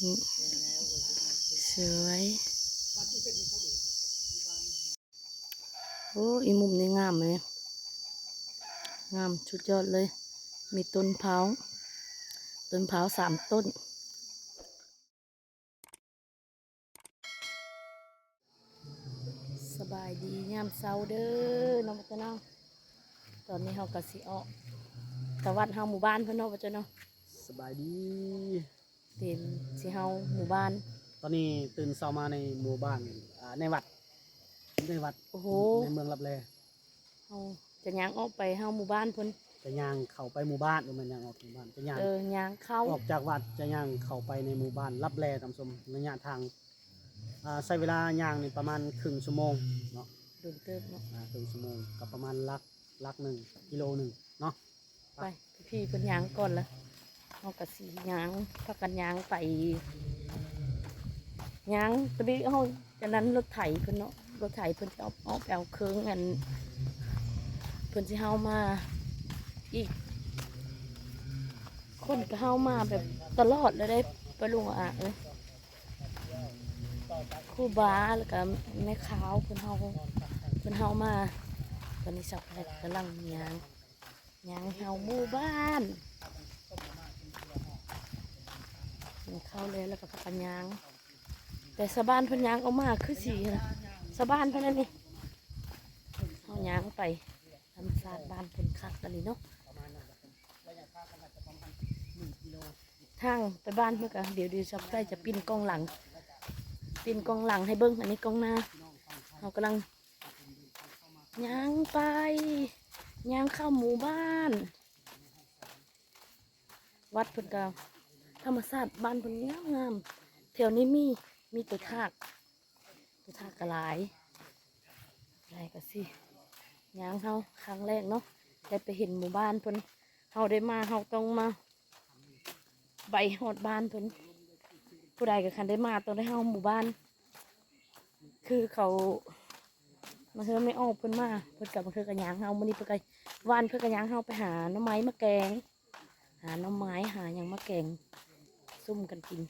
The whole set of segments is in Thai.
นี่สวยโอ้อีมุมนี้งามเลยงามชุดยอดเลยมีต้นเผา3 ต้นสบายดียามเช้าเด้อน้องพ่อน้องตอนนี้เฮากะสิออกตะวัดเฮาหมู่บ้านเพิ่นเนาะพ่อเจ้าเนาะสบายดีเต็มสิเฮาหมู่บ้านตอนนี้ตื่นเช้ามาในหมู่บ้านในวัดโอ้โหในเมืองลับแลเฮาจะย่างออกไปเฮาหมู่บ้านเพิ่นจะย่างเข้าไปหมู่บ้านหรือมันย่างออกหมู่บ้านจะย่างย่างเข้าออกจากวัดจะย่างเข้าไปในหมู่บ้านลับแลตามชมระยะทางใช้เวลาย่างนี่ประมาณครึ่งชั่วโมงเนาะโดนเติบเนาะครึ่งชั่วโมงกับประมาณลัก1 กิโลหนึ่งเนาะไปพี่เพิ่นย่างก่อนละเฮาก็สิย่างพากันย่างไปย่างตะบี้เฮาจากนั้นรถไถเพิ่นเนาะรถไถเพิ่นจะเอาไปเอาเครื่องอันเพิ่นสิเฮามาอีกคนก็เฮามาแบบตลอดเลยได้ไปลุงอ่ะครูบาแล้วก็แม่ขาวเพิ่นเฮามาตอนนี้สับแพทย์กำลังย่างเฮาหมู่บ้านเข้าเลยแล้วก็พักกันย่างแต่สะบ้านเพิ่นย่างออกมาคือสีนะสะบ้านเพิ่นนั่นนี่เฮาย่างไปทำศาสตร์บ้านเพิ่นคักกันนี่เนาะทางไปบ้านเพื่อกันเดี๋ยวช็อปใต้จะปิ้นกล้องหลังให้เบิ้งอันนี้กล้องหน้าเรากำลังย่างไปย่างเข้าหมู่บ้านวัดเพิ่นกาธรรมศาสตร์บ้านเพิ่นงามแถวนี้มีตัวทากกระหลายอะไรก็สิย่างเฮาครั้งแรกเนาะได้ไปเห็นหมู่บ้านเพิ่นเฮาได้มาเฮาต้องมาใบหอดบ้านเพิ่นผู้ใดก็คันได้มาต้องได้เฮาหมู่บ้านคือเขามาเธอไม่ออกเพิ่นมาเพิ่นกับมาเธอกันยางเฮามื้อนี้เพิ่นก็วานเพิ่นกันยางเฮาไปหาหน่อไม้มาแกงหาหน่อไม้หาหยังมาแกงซุ่มกันกิน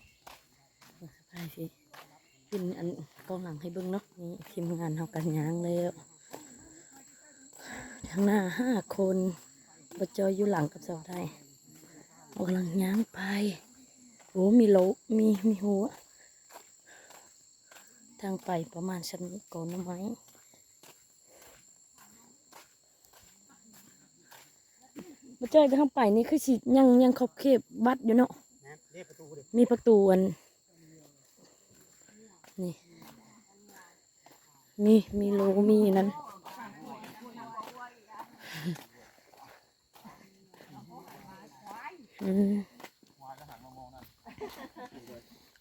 ไปสิกินอันกองหลังให้เบิ่งเนาะนี่ทีมงานเฮากันยางแล้วทางหน้า5 คนบ่จอยอยู่หลังกับเสาไทยกำลังย่างไปโอ้มีโลมีหัวทางไปประมาณชั้นก่อนน้ำไม้มาเจอกันทางไปนี่คือสิยังขอบเขตบัดอยู่เนาะมีประตูอันนี่มีโลมีนั้น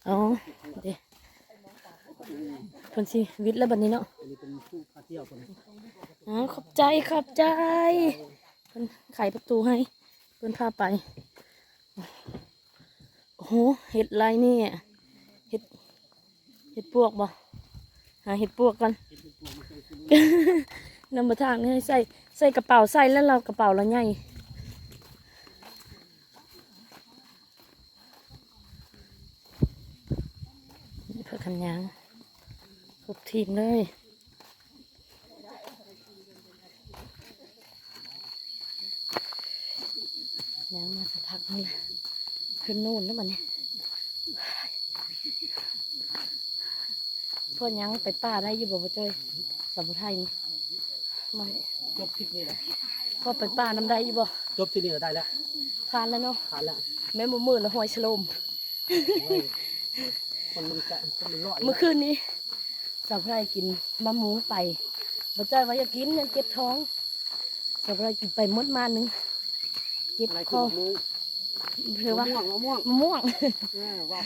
อ๋อเดี๋ยวคนสิวิทย์แล้วบัดนี้เนาะอ๋อขอบใจเพิ่นไขประตูให้เพิ่นพาไปโอ้โหเห็ดไรนี่เห็ดปวกบ่หาเห็ดปวกกันนำมาทางนี่ให้ใส่กระเป๋าใส่แล้วเรากระเป๋าเราใหญ่เพื่อกันยางครบทีมเลยยางมาสักพักนึงเลยขึ้นโน่นแล้วมันเนี่ยพ่อยังไปป่าได้อยู่บ่บ่จ้อยสมุทรไทยนี่มาจบที่นี่แหละพ่อไปป่าน้ำได้อยู่บ่จบที่นี่ได้แล้วผ่านแล้วเนาะผ่านแล้วแม่มือแล้วหอยฉลมคนมันรอดเมื่อคืนนี้สาวไพรกินมะม่วงไปบ่จ้อยว่าอยากกินยังเจ็บท้องสาวไพรกินไปมดมานึงเจ็บคอเพื่อว่ามะม่วงว่า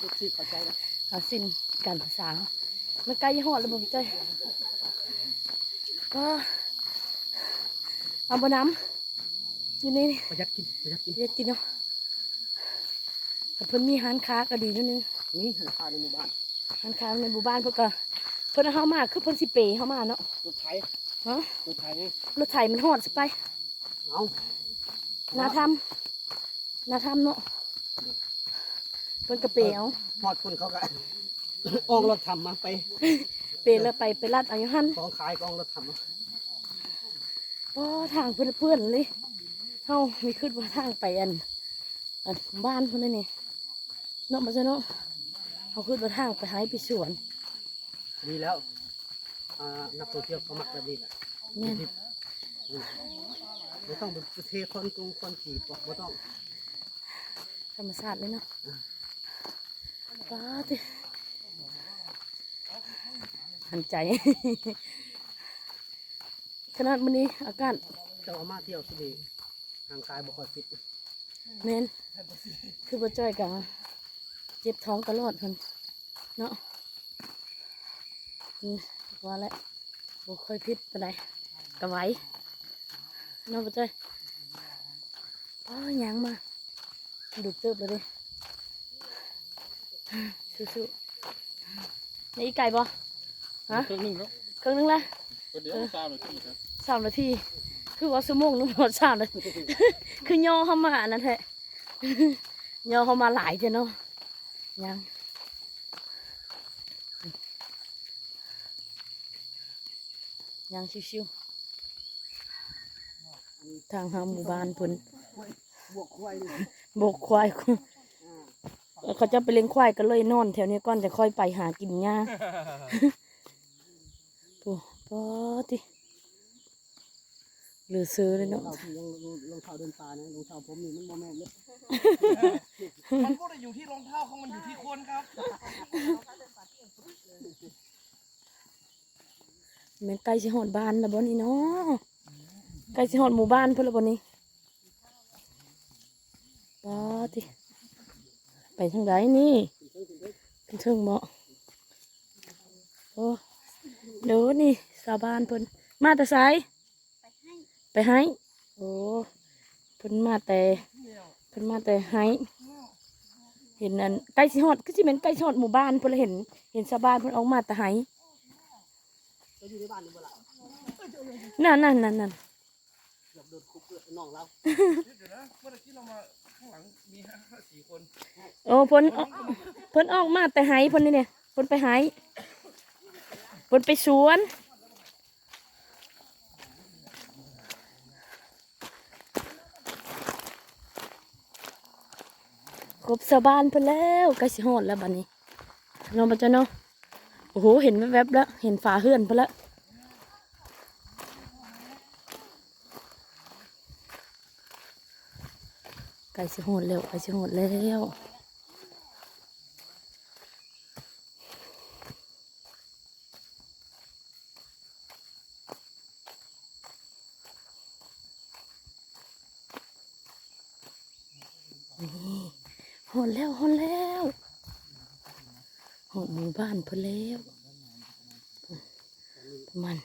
ทุกที่เข้าใจแล้วสิ้นการภาษามันใกล้ยี่ห้อแล้วบ่จ้อยก็เอาบ่น้ำอยู่นี่ประหยัดกินเนาะเพิ่นมีร้านค้าก็ดีนิดนึงนี่ร้านค้าในหมู่บ้านเพิ่นก็เพิ่นเฮามาคือเพิ่นสิเปเฮามาเนาะรถไถฮะรถไถมันฮอดสิไปเอานาทำเนาะ พิ่นกระเปเอา ฮอดคุณเขาก็ ออกรถทำมาไป เปแล้วไปลัดเอาอยู่หั่น ของขายก็ออกรถทำมา บ่ทางเพื่อนๆเลยเฮามีคิดว่าทางไปอันบ้านเพิ่นนี่เนาะบ่ซะเนาะเฮาคิดว่าทางไปหายไปสวน ดีแล้วนักท่องเที่ยวเขามักแบบนี้แหละ แม่น ไม่ต้องไปเทคอนกรุงคอนกรีตบอกไม่ต้อง ธรรมชาติเลยเนาะป้าติหันใจ ขนาดมื้อนี้อากาศ เจ้าเอามาเที่ยวสิดีทางกายบ่ค่อยฟิต แม่นคือบ่จ้อยกะเจ็บท้องตลอดเพิ่นเนาะว่าแล้วบ่ค่อยพิษปานใดก็ไหวเนาะบ่จ้อยอ๋อหยังมาดุเติบเลยเด้สู้ๆนี่อีไก่บ่ฮะ ครึ่งหนึงครับ ครึ่งนึงละ ก็เดี๋ยว3 นาทีครับ 3 นาที คือว่าชั่วโมงนึงหมด3 นาที คือย่อเข้ามาอันนั้นแท้ ย่อเข้ามาหลายเจ้ะเนาะยังชิวๆทางหาหมู่บ้านเพิ่น บวกควายนี่ บกควาย เขาจะไปเลี้ยงควายก็เลยนอนแถวนี้ก่อนจะค่อยไปหากินหญ้า ปูปอติหรือซื้อเลยเนาะ เราที่ยังรองเท้าเดินป่านะรองเท้าผมนี่มันบ่แม่นเลย มันก็อยู่ที่รองเท้าของมันอยู่ที่คนครับ แม่นใกล้สิฮอดบ้านแล้วบ่นี่เนาะใกล้สิฮอดหมู่บ้านเพิ่นแล้วบ่นี่ปอติไปทางใดนี่เป็นเชิงเหมาะโอ้เดี๋ยวนี่ชาวบ้านเพิ่นมาแต่ไสไปให้โอ้เพิ่นมาแต่ให้เห็นนั่นใกล้สิฮอดคือสิเป็นใกล้สิฮอดหมู่บ้านเพิ่นเลยเห็นชาวบ้านเพิ่นออกมาแต่ให้ จะอยู่ในบ้านนี่บ่ล่ะ นั่น เกือบโดนคุกเกือบน้องเรา เดี๋ยวนะเมื่อกี้เรามาข้างหลังมี4 คน โอ้เพิ่นออกมาแต่ให้เพิ่นนี่เนี่ยเพิ่นไปให้เพิ่นไปสวนครบชาวบ้านเพิ่นแล้วใกล้สิฮอดแล้วบัดนี้น้องบ่จ้ะเนาะโอ้โหเห็นแวบๆแล้วเห็นฝาเฮือนเพิ่นแล้วใกล้สิฮอดแล้วนี่ฮอดแล้วฮอดหมู่บ้านเพิ่นแล้วประมาณ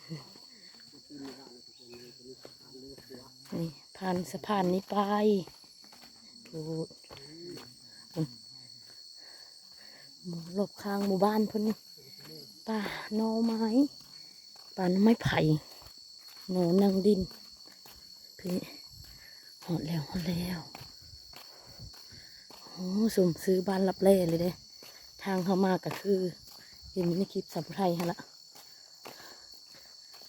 นี่ผ่านสะพานนี้ไปดูหลบข้างหมู่บ้านเพิ่นนี่ป่าหน่อไม้ป่าหน่อไม้ไผ่หนอนนางดินพี่หอดแล้วโอ้สุ่มซื้อบ้านรับแร่เลยเด้ทางเข้ามาก็คือเห็นในคลิปสับไทยฮะละ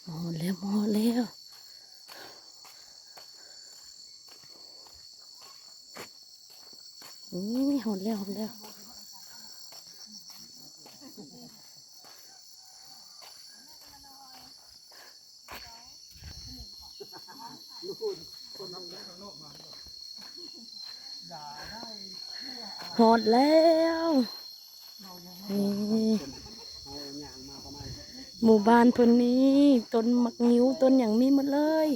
หอดแล้วนี่หอดแล้วหอดแล้วนี่ เอาย่างมาประมาณ หมู่บ้านเพิ่นนี้ต้นมักงิ้วต้นอย่างมีหมดเลย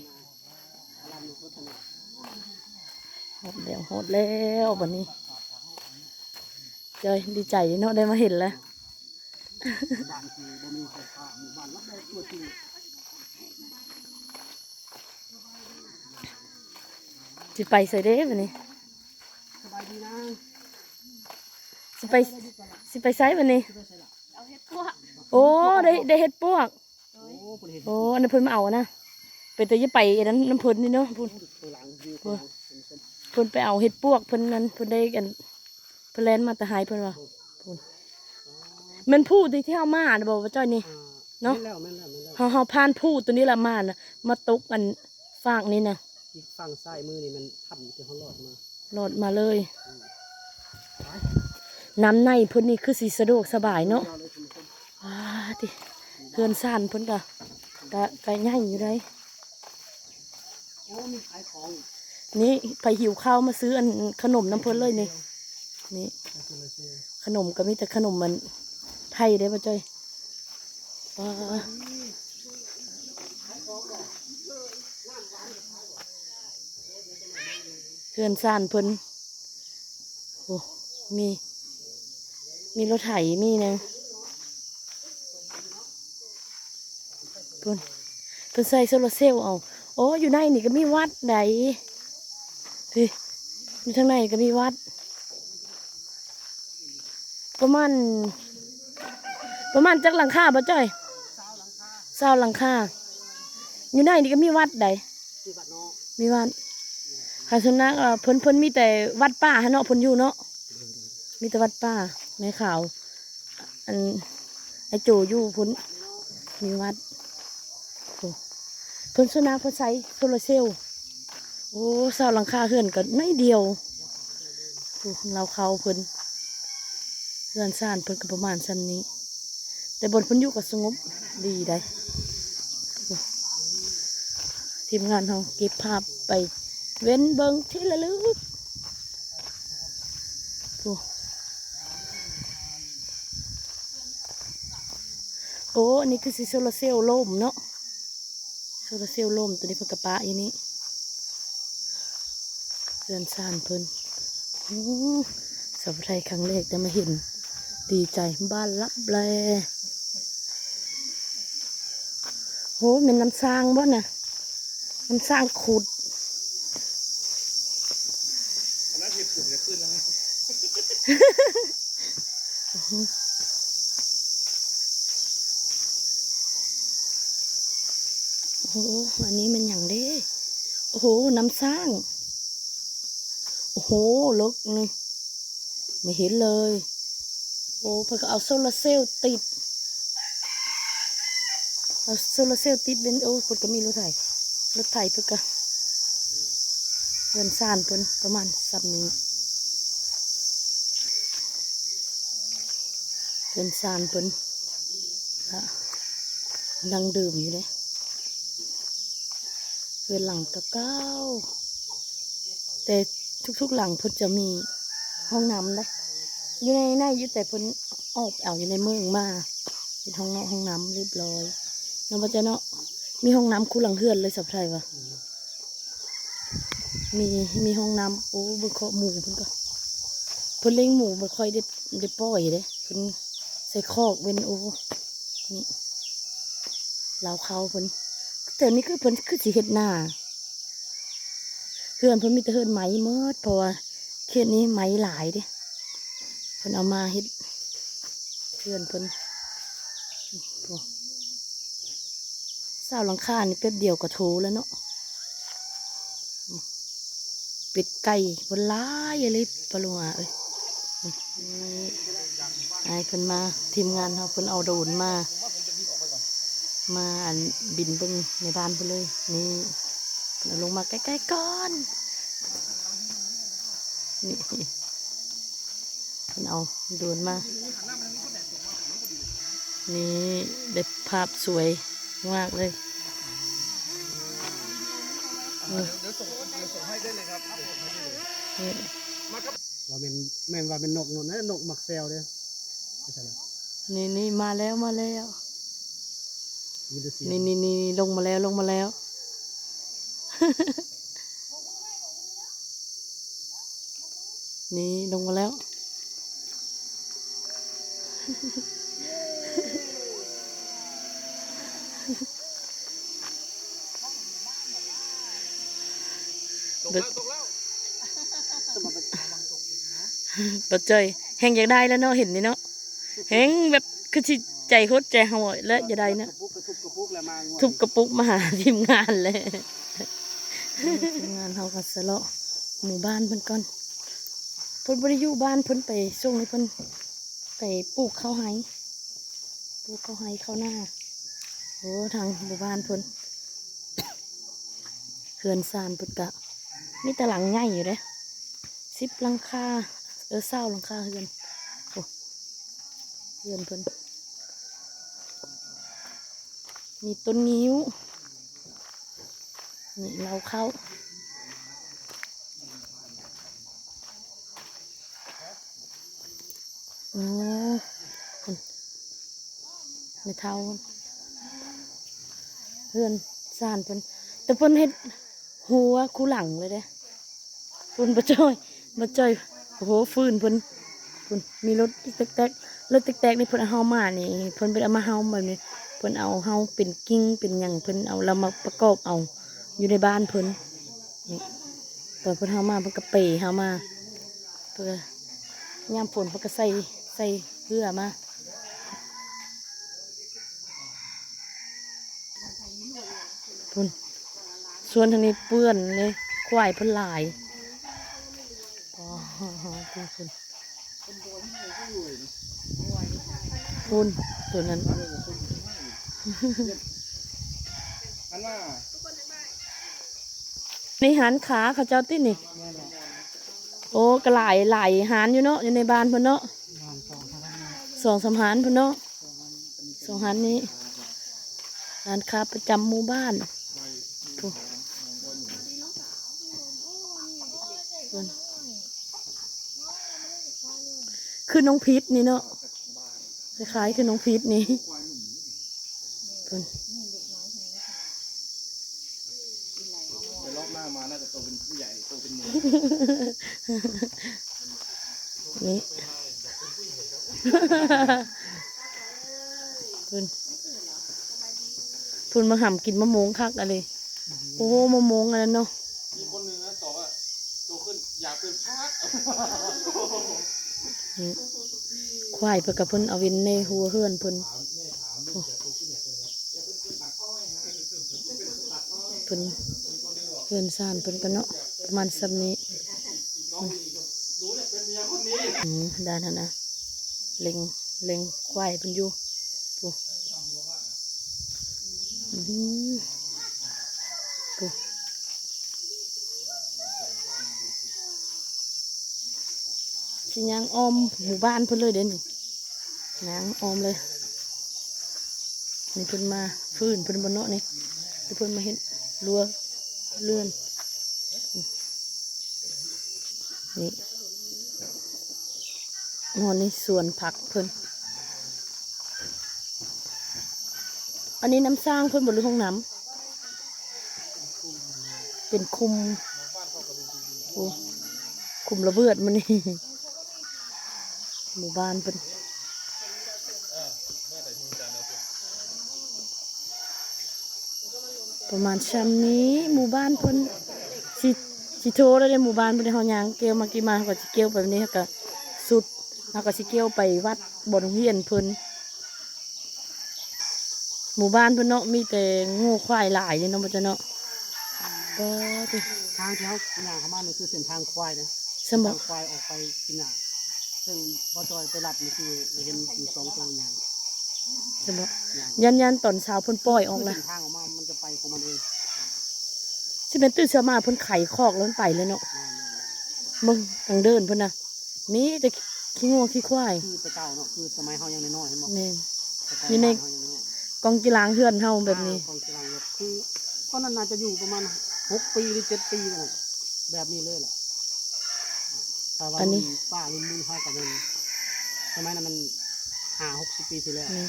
ลำรถถนน หอดแล้วบัดนี้จอยดีใจเนาะได้มาเห็นแล้ว บ้านคือบ่มีไฟฟ้าหมู่บ้านรับแรงตัวจริง สิไปใส่เด้บัดนี้ สบายดีนะ สิไปไสบัดนี้ ที่ไปใส่ละ โอ้ได้เฮ็ดปวก โอ้เพิ่นเห็น โอ้อันนั้นเพิ่นมาเอานะเป็นแต่จะไปอันนั้นน้ำเพิ่นนี่เนาะเพิ่น ตัวหลังวิวตัวหลังเป็น เพิ่นไปเอาเฮ็ดปวกเพิ่นนั้นเพิ่นได้กัน พิ่นแล่นมาแต่หายเพิ่นว่าพุ่นแมันผู้ที่เฮามาน่ะบ่ว่าจ้อยนี่ เนาะ แม่นแล้วแม่นแล้วแม่นแล้ว เฮาผ่านผู้ตัวนี้ละมาน่ะมาตกอันฟากนี่น่ะ อีกฝั่งซ้ายมือนี่มันถ้ำที่เขาลอดมา โหลดมาเลย น้ำในเพิ่นนี่คือสิสะดวกสบายเนาะว้าติเพื่อนซ่านเพิ่นก็ใหญ่อยู่ได้ โอ้มีขายของ นี่ไปหิวข้าวมาซื้ออันขนมน้ำเพิ่นเลยนี่นี่ขนมก็มีแต่ขนมมันไทยได้ป่ะจ้อยว้าเพื่อนซ่านเพิ่นโอ้มีรถไถมีนะเพิ่นใส่โซลาร์เซลล์เอาโอ้อยู่ในนี่ก็มีวัดใดพี่อยู่ทางในก็มีวัดประมาณจักหลังคาบ่จ้อย20 หลังคาอยู่ในนี่ก็มีวัดใด ที่วัดเนาะ มีวัดหาสุนัขเพิ่นมีแต่วัดป่าฮะเนาะเพิ่นอยู่เนาะมีแต่วัดป่าแม่ขาวอันไอโจอยู่พุ่นมีวัดโอ้เพิ่นสุนัขเพิ่นใช้โซลาร์เซลล์โอ้20 หลังคาเฮือนก็น้อยเดียวโอ้เราเขาเพิ่นเฮือนซ่านเพิ่นก็ประมาณซ้ำนี้ แต่บนเพิ่นอยู่ก็สงบดีได้โอ้ทีมงานเราเก็บภาพไปเว้นเบิงที่ระลึกโอ้อันนี้คือสิโซลาร์เซลล์ล่มเนาะโซลาร์เซลล์ล่มตัวนี้เพิ่นกระปะอย่างนี้เรือนซ่านเพิ่นโอ้สาวไทยครั้งแรกได้มาเห็นดีใจบ้านลับแลโหเป็นน้ำสร้างบ่น่ะน้ำสร้างขุด อันนั้นที่สุดจะขึ้นแล้ว โอ้โหอันนี้มันอย่างเด้โอ้โห น้ำสร้าง โอ้โหลึกนี่ไม่เห็นเลย โอ้เพิ่นก็เอาโซลาร์เซลล์ติด เอาโซลาร์เซลล์ติดเป็นโอ้เพิ่นก็มีรถไถเพิ่นก็เงินซ่านเพิ่นประมาณซ้ำนี้เงินซ่านเพิ่นก็นั่งดื่มอยู่เลยเพื่อนหลังเก้าแต่ทุกๆหลังเพิ่นจะมีห้องน้ำเลยอยู่ในอยู่แต่เพิ่นออกเอาอยู่ในเมืองมาเป็นห้องน้ำเรียบร้อยเนาะบ่จ๊ะเนาะมีห้องน้ำคู่หลังเฮือนเลยสับไทยวะมีห้องน้ำโอ้เบิ่งเคาะหมูเพิ่นก็เพิ่นเลี้ยงหมูบ่ค่อยได้ปล่อยเด้เพิ่นใส่คอกเว้นโอ้นี่ลาวเขาเพิ่นแต่นี่คือเพิ่นคือสิเฮ็ดหน้าเฮือนเพิ่นมีแต่เฮือนไหมหมดเพราะว่าเขตนี้ไหมหลายเด้เพิ่นเอามาเฮ็ดเฮือนเพิ่นโอ้20 หลังคานี่แป๊บเดียวก็โถแล้วเนาะเป็ดไก่บนล้ายอะไรปะลุงอ่ะเอ้ยไอ้เพิ่นมาทีมงานเขาเพิ่นเอาโดรนมาอันบินเบิ่งในบ้านเพิ่นเลยนี่เพิ่นเอาลงมาใกล้ๆก่อนนี่เพิ่นเอาโดรนมานี่ได้ภาพสวยมากเลยเดี๋ยวส่งให้ได้เลยครับ นี่ ว่าเป็นแม่นว่าเป็นนกนู่นนะนกหมักแซวเด้อไม่ใช่เหรอ นี่มาแล้ว มีแต่เสียง นี่ลงมาแล้ว นี่ลงมาแล้วตกแล้ว ปัจจัยแหงอยากได้แล้วเนาะเห็นนี่เนาะแหงแบบคือสิใจโคตรใจหอยแล้วจะได้เนาะ กระปุกแล้วมา ทุบกระปุกมาหาทีมงานเลยทีมงานเขาก็สะเลาะหมู่บ้านเพิ่นก่อน พิ่นบ่ได้อยู่บ้านเพิ่นไปส่งให้เพิ่นไปปลูกข้าวไห้ปลูกข้าวไห้ข้าวหน้าโอ้ทางหมู่บ้านเพิ่นเฮือนซานเพิ่นกะมีแต่หลังใหญ่อยู่เด้10 หลังคา20 หลังคาเฮือนโอ้เฮือนเพิ่นมีต้นงิ้วนี่เราเข้าโอ้คนไม่เท่าเพื่อนสานเพิ่นแต่เพิ่นเฮ็ดหัวคู่หลังเลยเด้เพิ่นบ่จ้อยบ่จ้อยโอ้โหฟืนเพิ่นมีรถแตกๆรถแตกๆนี่เพิ่นเอาเฮามานี่เพิ่นบ่ได้เอามาเฮาแบบนี้เพิ่นเอาเฮาเป็นกิ่งเป็นหยังเพิ่นเอาเรามาประกอบเอาอยู่ในบ้านเพิ่นนี่ตอนเพิ่นเฮามาเพิ่นก็เปเฮามาเพื่อยามฝนเพิ่นก็ใส่เรือมาพุ่นส่วนทางนี้เปื้อนเลยควายเพิ่นหลายอ๋อพุ่นตัวนั้น อันน่ะ ในหานขาเขาเจ้าตินี่โอ้ก็หลายหานอยู่เนาะอยู่ในบ้านเพิ่นเนาะ2-3 หานเพิ่นเนาะ2 หานนี้ร้านค้าประจำหมู่บ้านโอ้เพิ่นคือน้องพีชนี่เนาะคล้ายๆคือน้องพีชนี่เพิ่น เดี๋ยวรอบหน้ามาน่าจะโตเป็นผู้ใหญ่โตเป็นหนุ่ม นี่เพิ่นมาหำกินมะม่วงคักอะไรโอ้มะม่วงอะไรเนาะ มีคนหนึ่งนะตอบว่าโตขึ้นอยากเป็นพาร์ท นี่ควายเพิ่นกับเพิ่นเอาวินในหัวเฮือนเพิ่นโอ้เพิ่นเฮือนซ่านเพิ่นกันเนาะประมาณซ้ำนี้ด้านนั้นนะเล็งควายเพิ่นอยู่โอ้โอ้สิยางอ้อมหมู่บ้านเพิ่นเลยเด้นี่ยางอ้อมเลยนี่เพิ่นมาฟื้นเพิ่นบนเนาะนี่เพิ่นมาเห็นรั้วเลื่อนนี่นอนในสวนผักเพิ่นอันนี้น้ำสร้างเพิ่นบนหรือห้องน้ำเป็นคุมโอ้คุมระเบิดมันนี่หมู่บ้านเพิ่นประมาณชั้นนี้หมู่บ้านเพิ่นสิโทรแล้วในหมู่บ้านเพิ่นเฮายางเกลียวมากี่มาเขาก็สิเกลียวแบบนี้เขาก็สุดเขาก็สิเกลียวไปวัดบ่อนโรงเรียนเพิ่นหมู่บ้านเพิ่นเนาะมีแต่งูควายหลายเลยเนาะบ่จ้ะเนาะก็ติ ทางที่เขากินหญ้าเข้ามานี่คือเส้นทางควายนะ สม ทา บั ง ติ ควายออกไปกินหญ้าซึ่งบ่จอยไปรับนี่คือเห็นอยู่2 ตัวอย่าง สมบัติยันตอนเช้าเพิ่นปล่อยออก คือ ละ เส้นทางออกมามันจะไปของมันเอง สิเป็นตื่นเช้ามาเพิ่นไขคอกแล้วมันไปเลยเนาะมึงทางเดินเพิ่นน่ะมีแต่ขี้งัวขี้ควาย คือแต่เก่าเนาะคือสมัยเฮายังน้อยๆเห็นบ่ แม่น แต่ก่ อยู่ใน เฮายังน้อย กองกีฬาเฮือนเฮาแบบนี้ ของกีฬาเนี่ยคือตอนนั้นน่าจะอยู่ประมาณ6 ปีหรือ7 ปีนั่นแหละแบบนี้เลยล่ะถ้าว่า อันนี้ รุ่ป้ารุ่นลุงเฮาก็มันสมัยนั้นมัน50-60 ปีที่แล้ว นี่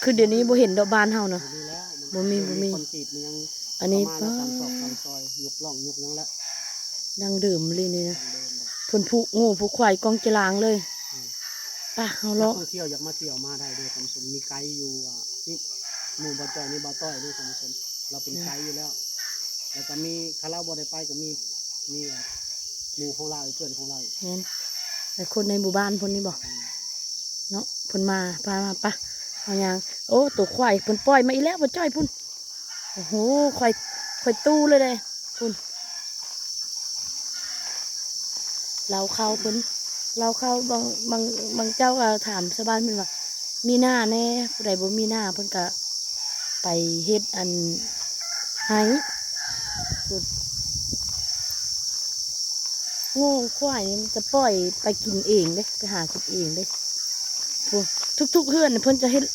คือเดี๋ยวนี้บ่เห็นดอกบานเฮาเนาะ มีแล้ว บ่มี คอนกรีตมันยัง อันนี้ ประมาณ ป้า 3 ศอก 3 ซอยยกล่องยกหยังแล้ว ดังดื่มเลยนี่นะ ทางเดินเลย เพิ่นผูกงูผูกควายกองกีฬาเลยป่ะเฮา นั เลาะ กท่องเที่ยวอยากมาเที่ยวมาได้ด้วยความสมมีไกด์อยู่นี่หมู่บ่อจอยนี่บ่อต้อยด้วยความสมเราเป็นไกด์อยู่แล้ว แล้วก็มีคาราบอได้ไปก็มีหมู่ของเราอีกเพื่อนของเราอีก แม่นแต่คนในหมู่บ้านเพิ่นนี่บ่เนาะเพิ่นมาพามาป่ะเฮายังโอ้ตัวควายเพิ่นปล่อยมาอีกแล้วบ่จ้อยพุ่นโอ้โหควายตู้เลยพุ่น เราเข้าเพิ่นเราเข้าบางเจ้าก็ถามชาวบ้านเพิ่นว่ามีหน้าแน่ผู้ใดบ่มีหน้าเพิ่นก็ไปเฮ็ดอันให้พูดโง่ควายนี่มันจะปล่อยไปกินเองเด้ไปหากินเองเด้พูดทุกๆเฮือนน่ะเพิ่นจะเฮ็ด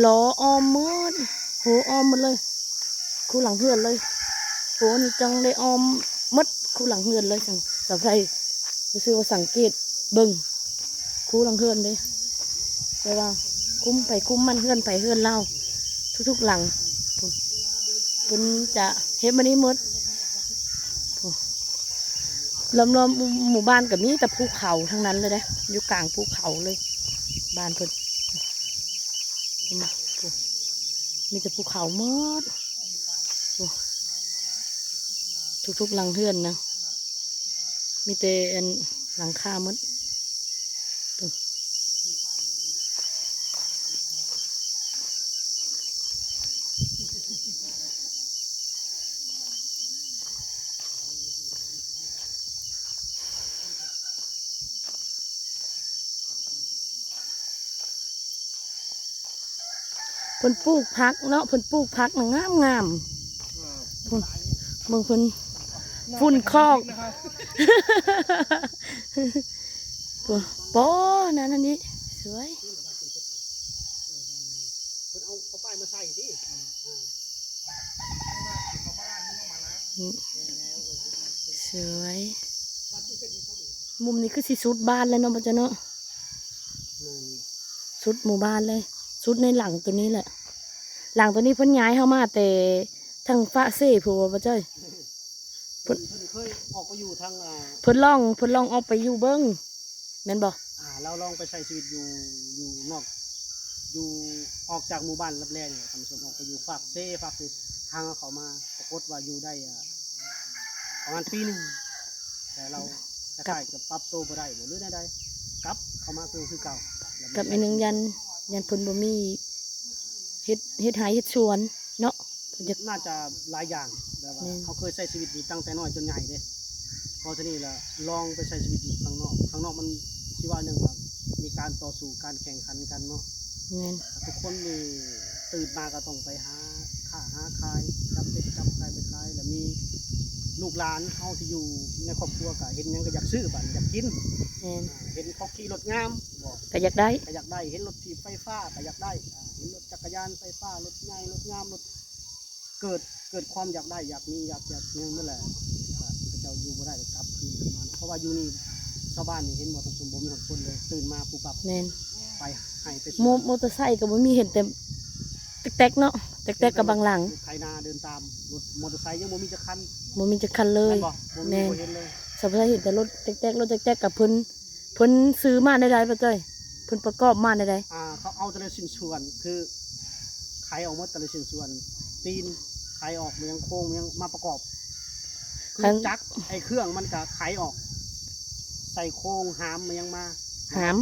ล้ออ้อมหมดโหอ้อมหมดเลยคู่หลังเฮือนเลยโหนี่จังได้อ้อมหมดคู่หลังเฮือนเลยจังสะไพรรู้สึกว่าสังเกตเบิ่งคู่หลังเฮือนเด้แต่ว่าคุ้มไปคุ้มมันเฮือนไปเฮือนเล่าทุกๆหลังพูดเพิ่นจะเฮ็ดมานี้หมดพูดล้อมๆหมู่บ้านก็มีแต่ภูเขาทั้งนั้นเลยเด้อยู่กลางภูเขาเลยบ้านเพิ่นมาพูดมีแต่ภูเขาหมดพูดทุกๆหลังเฮือนนะมีแต่อันหลังคาหมดพูดเพิ่นปลูกผักเนาะเพิ่นปลูกผักน่ะงามๆพูดเบิ่งเพิ่นฝุ่นคอก ปุ๊โป้นั่นอันนี้สวย เพิ่นเอาป้ายมาใส่ดิ สวย มุมนี้คือสิสุดบ้านแล้วเนาะพ่อเจ้าเนาะสุดหมู่บ้านเลยสุดในหลังตัวนี้แหละ หลังตัวนี้เพิ่นย้ายเข้ามาแต่ทางฟ้าเซ่ผัวพ่อเจ้า เพิ่นเคยออกไปอยู่ทางเพิ่นลองออกไปอยู่เบิ้งแม่นบ่ เราลองไปใช้ชีวิตอยู่นอกอยู่ออกจากหมู่บ้านรับแรกเนี่ยท่านผู้ชมออกไปอยู่ฝากเซ่ฝากทางเขามาปรากฏว่าอยู่ได้ประมาณปีหนึ่งแต่เราคล้ายๆกับปรับตัวบ่ได้บ่หรือใดๆกลับเข้ามาคือเก่าแล้ว กับอีกหนึ่งยันเพิ่นบ่มีเฮ็ดหายเฮ็ดสวนเนาะเพิ่นจะ น่าจะหลายอย่างแบบว่าเขาเคยใช้ชีวิตอยู่ตั้งแต่น้อยจนใหญ่เด้พอทีนี้ละลองไปใช้ชีวิตอยู่ข้างนอกมันที่ว่าหนึ่งว่ามีการต่อสู้การแข่งขันกันเนาะ แม่น ทุกคนนี่ตื่นมาก็ต้องไปหาค้าหาขายจับเป็ดจับไก่ไปขายแล้วมีลูกหลานเฮาที่อยู่ในครอบครัวก็เห็นหยังก็อยากซื้อบัดอยากกิน แม่น เห็นเขาขี่รถงามบอก ก็อยากได้ ก็อยากได้เห็นรถถีบไฟฟ้าก็อยากได้เห็นรถจักรยานไฟฟ้ารถใหญ่รถงามรถเกิดความอยากได้อยากมีอยากยังนั่นแหละเขาเจ้าอยู่บ่ได้ก็กลับคืนกลับมาเพราะว่าอยู่นี่ชาวบ้านนี่เห็นบ่ต้องสมบูรณ์มีคนเลยตื่นมาปุ๊บปั๊บ แม่น ไปให้ไป มอเตอร์ไซค์ก็บ่มีเห็นแต่แตกๆเนาะแตกๆกับบางหลัง ไถนาเดินตามรถมอเตอร์ไซค์ยังบ่มีจักคัน บ่มีจักคันเลย แม่นบ่บ่มี แม่น บ่เห็นเลย สมัยเห็นแต่รถแตกๆรถแตกๆกับเพิ่นซื้อมาได้ๆป่ะจ้อยเพิ่นประกอบมาได้ เขาเอาแต่ละชิ้นส่วนคือไขออกหมดแต่ละชิ้นส่วนตีนไขออกมันยังโค้งมันยังมาประกอบคือจักรไอ้เครื่องมันก็ไขออก ใส่โค้งหามมันยังมา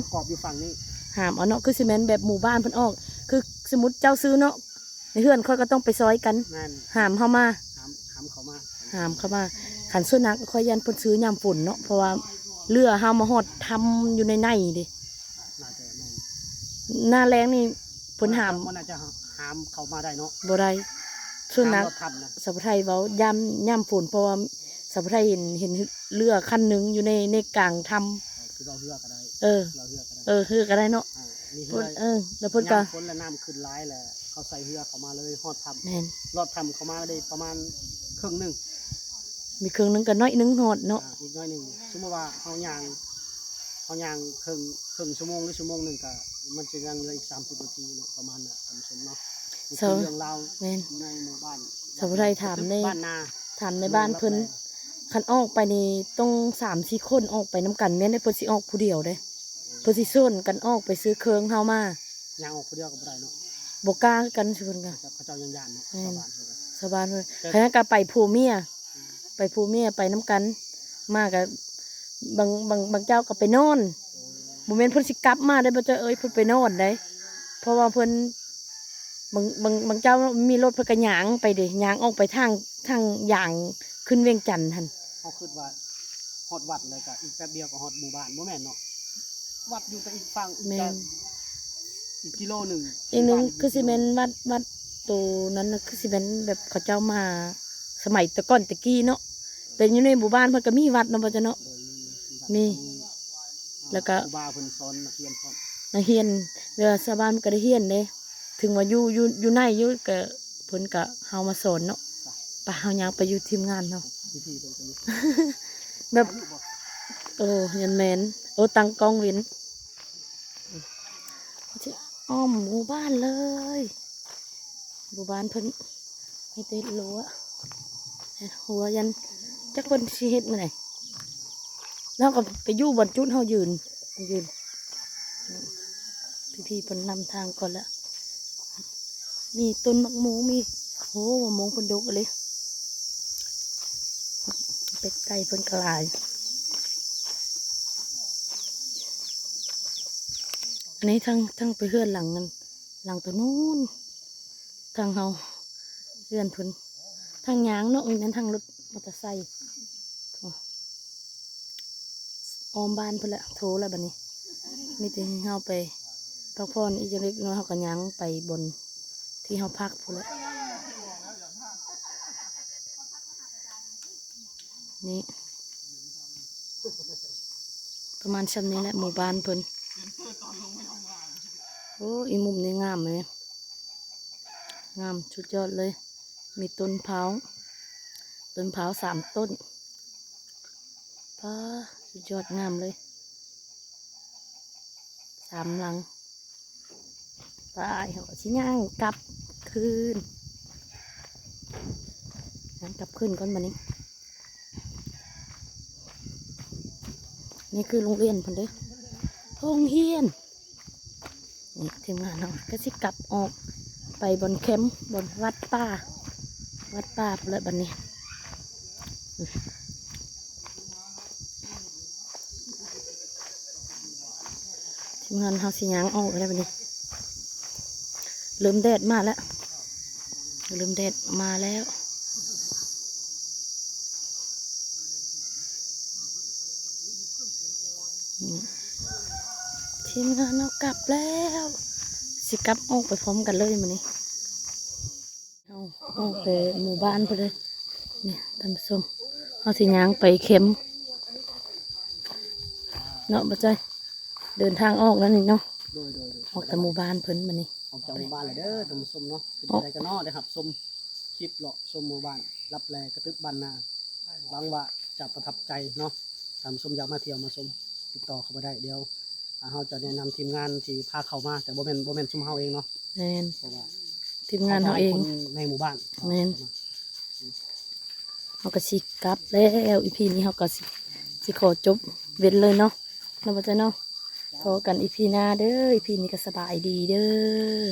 ประกอบอยู่ฝั่งนี้ ๆหามเอาเนาะคือซีเมนต์แบบหมู่บ้านเพิ่นออก คือสมมุติเจ้าซื้อเนาะในเฮือนเขาก็ต้องไปซอยกัน นั่น หามเข้ามา หามเขามา หามเข้ามาขันส่วนนักค่อยยันเพิ่นซื้อยามฝนเนาะเพราะว่าเรือเฮามาฮอดทำอยู่ในดิ น่าจะแม่น หน้าแรงนี่เพิ่นหาม มันน่าจะหามเขามาได้เนาะ บ่ได้ส่วนนัก หามรถทำนะ สาวไทยเว้ายามฝนเพราะว่าสาวไทยเห็นเรือคันหนึงอยู่ในกลางทำ คือเราเลือกก็ได้ เออ เราเลือกก็ได้ คือก็ได้เนาะ นี่ เพิ่ เฮื น อ แล้วเพิ่นก็ ยามฝนและน้ำขึ้นร้ายแหละเขาใส่เรือเขามาเลยฮอดทำ แม่น รอดทำเขามาได้ประมาณครึ่งหนึ่ง มีเครื่องนึงก็น้อยนึงฮอดเนาะ อีกน้อยหนึ่งสมมติว่าเขายางครึ่งชั่วโมงหรือชั่วโมงหนึ่งก็มันจะยังเหลืออีก30 นาทีเนาะประมาณน่ะท่านผู้ชมเนาะนี่คือเรื่องราว แม่น ในหมู่บ้าน สาวไทยถามใน บ้านนา ถามในบ้านเพิ่นคันออกไปนี่ต้อง3-4คนออกไปน้ำกันแม่นได้เพิ่นสิออกผู้เดียวเด้เพิ่นสิส่วนกันออกไปซื้อเครื่องเฮามาย างออกคนเดียวก็บ่ได้เนาะ บ่กล้ากันสิเพิ่นก็ เขาเจ้ายังยานเนาะ แม่น ชาวบ้านเขาก็ ชาวบ้านเพิ่นคณะก็ไปผู้เมียไปน้ำกัน มากับางเจ้าก็ไปนอนบ่แม่นเพิ่นสิกลับมาได้บ่เจ้าเอ้ยเพิ่นไปนอนได้เพราะว่าเพิ่นบางเจ้ามีรถเพิ่นก็ย่างไปเด้ย่างออกไปทางย่างขึ้นเวียงจันทน์หั่น เขาคิดว่าค ฮอดวัดเลยก็อีกแป๊บเดียวก็ฮอดหมู่บ้านบ่แม่นเนาะวัดอยู่แต่อีกฝั่งอีก แม่ จะ น อีกกิโลหนึง อีกหนึงคือสิแม่นวัดตัวนั้นน่ะคือสิแม่นแบบเขาเจ้ามาสมัยแต่ก่อนตะกี้เนาะแต่อยู่ในหมู่บ้านเพิ่นก็มีวัดเนาะบ่จ้ะเนาะ โดย มี แล้วก็ ครูบาเพิ่นสอนนักเรียนพร้อม นักเรียนเวลาชาวบ้านก็ได้เรียนเด้ถึงว่าอยู่ในอยู่ก็เพิ่นก็เฮามาสอนเนาะไปเฮายังไปอยู่ทีมงานเนาะ พี่ๆเพิ่นก็มี แบบ โอ้ยันแมนโอ้ตังกองเวินจะอ้อมหมู่บ้านเลยหมู่บ้านเพิ่นให้เต็ดรั้วหัวยันจักคนชีเฮ็ดมาไหนแล้วก็ไปอยู่บนจุดเฮายืนพี่ๆเพิ่นนำทางก่อนละมีต้นมะม่วงมีโอ้มะม่วงเพิ่นดกเลยเป็ดไก่เพิ่นกระลาย อันนี้ทั้งไปเฮือนหลังนั้นหลังตัวนู้นทางเฮาเฮือนเพิ่นทางยางเนาะอีนั้นทางรถมอเตอร์ไซค์โถ่ออมบ้านเพิ่นละโถแล้วบัดนี้มีแต่เฮาไปพักผ่อนอีกจักเล็กน้อยเฮาก็ย่างไปบนที่เฮาพักพุ่นละนี่ประมาณชั้นนี้แหละหมู่บ้านเพิ่น โอ้อีมุมนี้งามเลยงามชุดยอดเลย มีต้นเผา3 ต้นป้าสุดยอดงามเลย3 หลังไปเขาก็ชิย่างกลับคืนงั้นกลับคืนก่อนมานี้นี่คือโรงเรียนเพิ่นเด้อโรงเรียน นี่ทีมงานเราก็สิกลับออกไปบนแคมป์บนวัดป่าเลยบัดนี้ทีมงานเราสิย่างออกแล้วบัดนี้เริ่มแดดมาแล้วนี่ทีมงานเรากลับแล้วสิกลับออกไปพร้อมกันเลยมื้อนี้เอาออกไปหมู่บ้านไปเลยนี่ท่านผู้ชมเอาสิย่างไปเข็มเนาะบ่ใจเดินทางออกแล้วนี่เนาะ โดย ออกจากหมู่บ้านเพิ่นมื้อนี้ ออกจากหมู่บ้านเลยเด้อท่านผู้ชมเนาะเป็นอะไรกันเนาะได้ครับชมคลิปเลาะชมหมู่บ้านรับแลกระตึบบ้านนาหวังว่าจะประทับใจเนาะท่านผู้ชมอยากมาเที่ยวมาชมติดต่อเข้ามาได้เดี๋ยวเฮาจะแนะนำทีมงานที่พาเข้ามาแต่บ่แม่นชุมเฮาเองเนาะ แม่น เพราะว่า ทีมงานเฮาเอง คนในหมู่บ้าน แม่น เฮาก็สิกลับแล้วอีพีนี้เฮาก็สิขอจบเว้นเลยเนาะเนาะบ่ใจเนาะพอกันอีพีหน้าเด้ออีพีนี้ก็สบายดีเด้อ